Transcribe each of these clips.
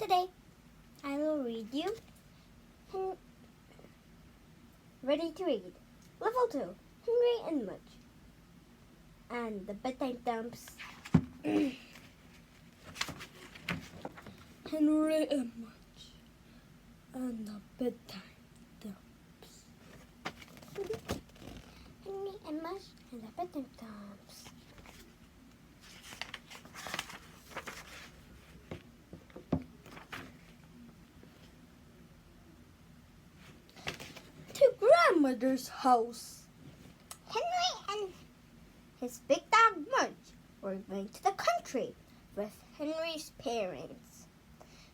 Today, I will read you Ready to Read, Level 2, Henry and Mudge, and the Bedtime Thumps. Henry and Mudge, and the Bedtime Thumps. Henry and Mudge, and the Bedtime Thumps. To grandmother's house. Henry and his big dog Mudge were going to the country with Henry's parents.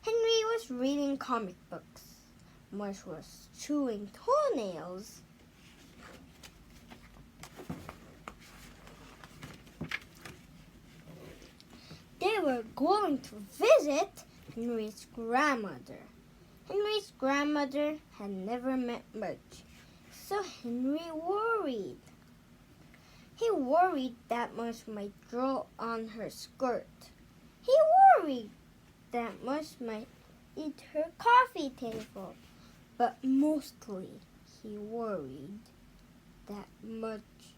Henry was reading comic books. Mudge was chewing toenails. They were going to visit Henry's grandmother. Henry's grandmother had never met Mudge, so Henry worried. He worried that Mudge might draw on her skirt. He worried that Mudge might eat her coffee table, but mostly he worried that Mudge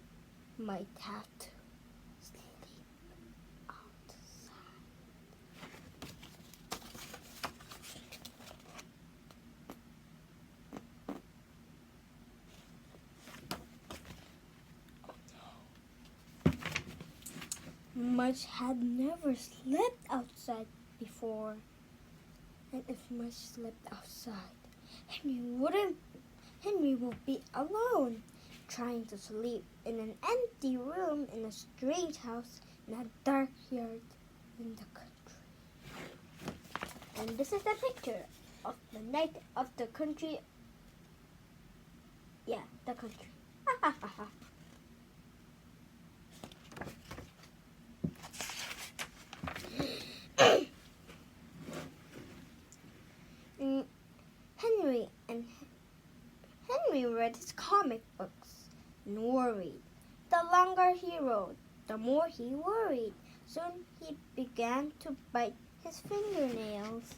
might have to sleep outside. Mudge had never slept outside before, and if Mudge slept outside, Henry would be alone, trying to sleep in an empty room in a strange house in a dark yard in the country. And this is the picture of the night of the country. Yeah, the country. Ha ha ha ha. Henry read his comic books and worried. The longer he wrote, the more he worried. Soon he began to bite his fingernails.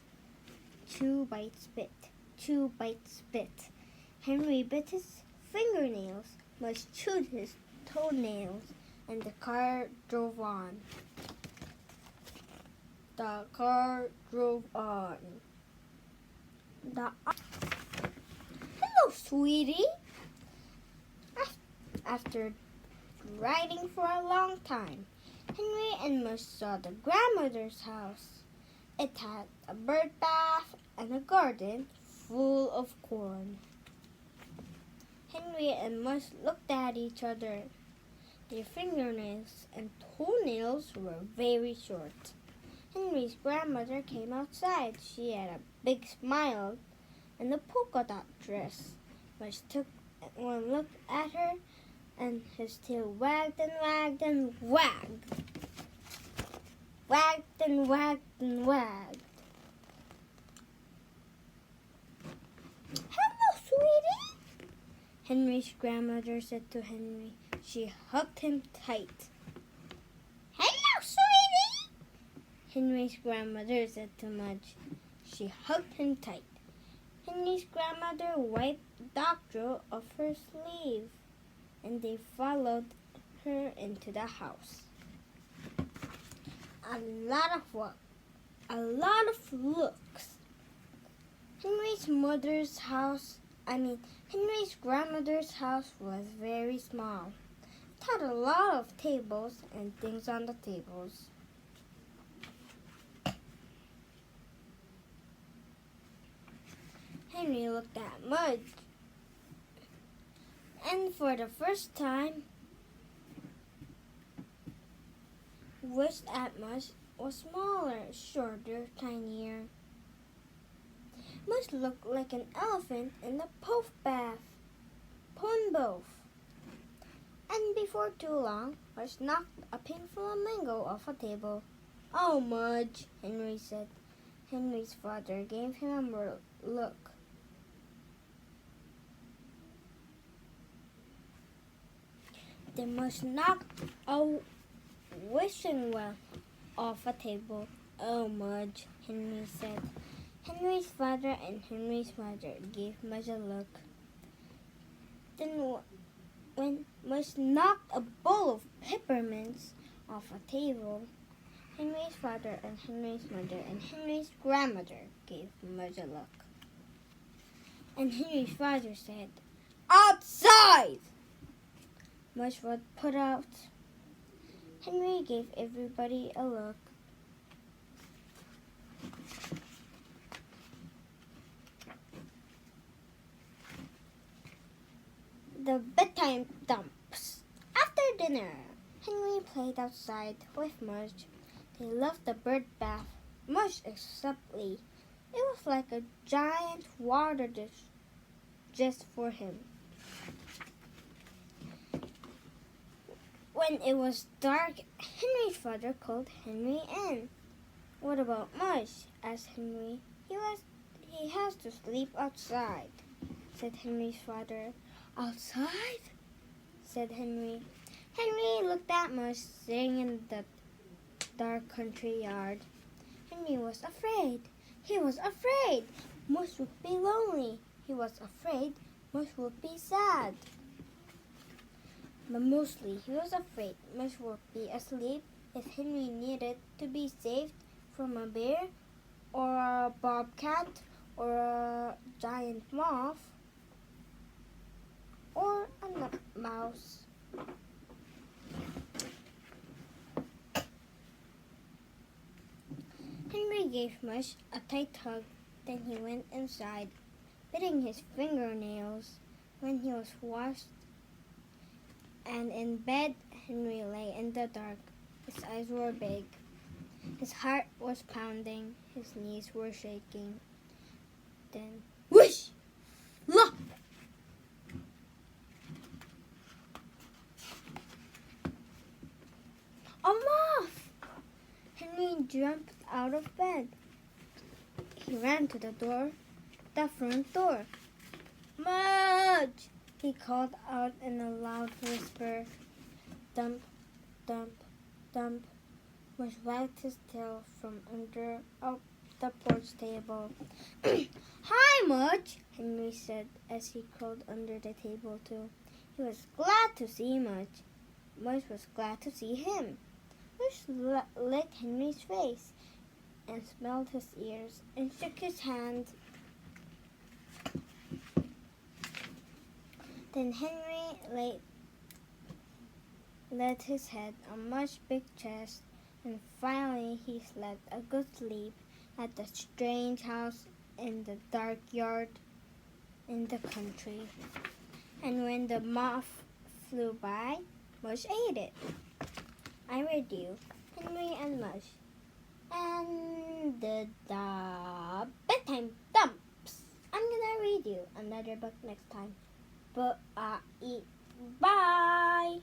Chew, bite, spit. Chew, bite, spit. Henry bit his fingernails, Mudge chewed his toenails, and the car drove on. The car drove on. Hello, sweetie. After riding for a long time, Henry and Mudge saw the grandmother's house. It had a bird bath and a garden full of corn. Henry and Mudge looked at each other. Their fingernails and toenails were very short. Henry's grandmother came outside. She had a big smile and a polka dot dress. Mudge took one look at her, and his tail wagged and wagged and wagged. Wagged and wagged and wagged. Hello, sweetie, Henry's grandmother said to Henry. She hugged him tight. Hello, sweetie, Henry's grandmother said to Mudge. She hugged him tight. Henry's grandmother wiped the doctor off her sleeve, and they followed her into the house. A lot of work, a lot of looks. Henry's grandmother's house was very small. It had a lot of tables and things on the tables. Henry looked at Mudge, and for the first time wished that Mudge was smaller, shorter, tinier. Mudge looked like an elephant in the puff bath. Pun both. And before too long, Mudge knocked a pinful of mango off a table. Oh, Mudge, Henry said. Henry's father gave him a look. They must knock a wishing well off a table. Oh, Mudge, Henry said. Henry's father and Henry's mother gave Mudge a look. Then when Mudge knocked a bowl of peppermints off a table, Henry's father and Henry's mother and Henry's grandmother gave Mudge a look. And Henry's father said, "Outside!" Mudge was put out. Henry gave everybody a look. The bedtime thumps. After dinner, Henry played outside with Mudge. They loved the bird bath, Mudge especially. It was like a giant water dish just for him. When it was dark, Henry's father called Henry in. "What about Mudge?" asked Henry. He has to sleep outside," said Henry's father. "Outside?" said Henry. Henry looked at Mudge sitting in the dark country yard. Henry was afraid. He was afraid Mudge would be lonely. He was afraid Mudge would be sad. But mostly he was afraid Mudge would be asleep if Henry needed to be saved from a bear or a bobcat or a giant moth or a mouse. Henry gave Mudge a tight hug. Then he went inside, biting his fingernails. When he was washed and in bed, Henry lay in the dark. His eyes were big. His heart was pounding. His knees were shaking. Then, whoosh! Flop! A moth! Henry jumped out of bed. He ran to the front door. "Mudge!" he called out in a loud whisper. Thump, thump, thump. Mudge wagged his tail from under the porch table. "Hi, Mudge," Henry said as he crawled under the table too. He was glad to see Mudge. Mudge was glad to see him. Mudge licked Henry's face and smelled his ears and shook his hand. Then Henry laid his head on Mudge's big chest, and finally he slept a good sleep at the strange house in the dark yard in the country. And when the moth flew by, Mudge ate it. I read you Henry and Mudge and the bedtime thumps. I'm gonna read you another book next time. Bye.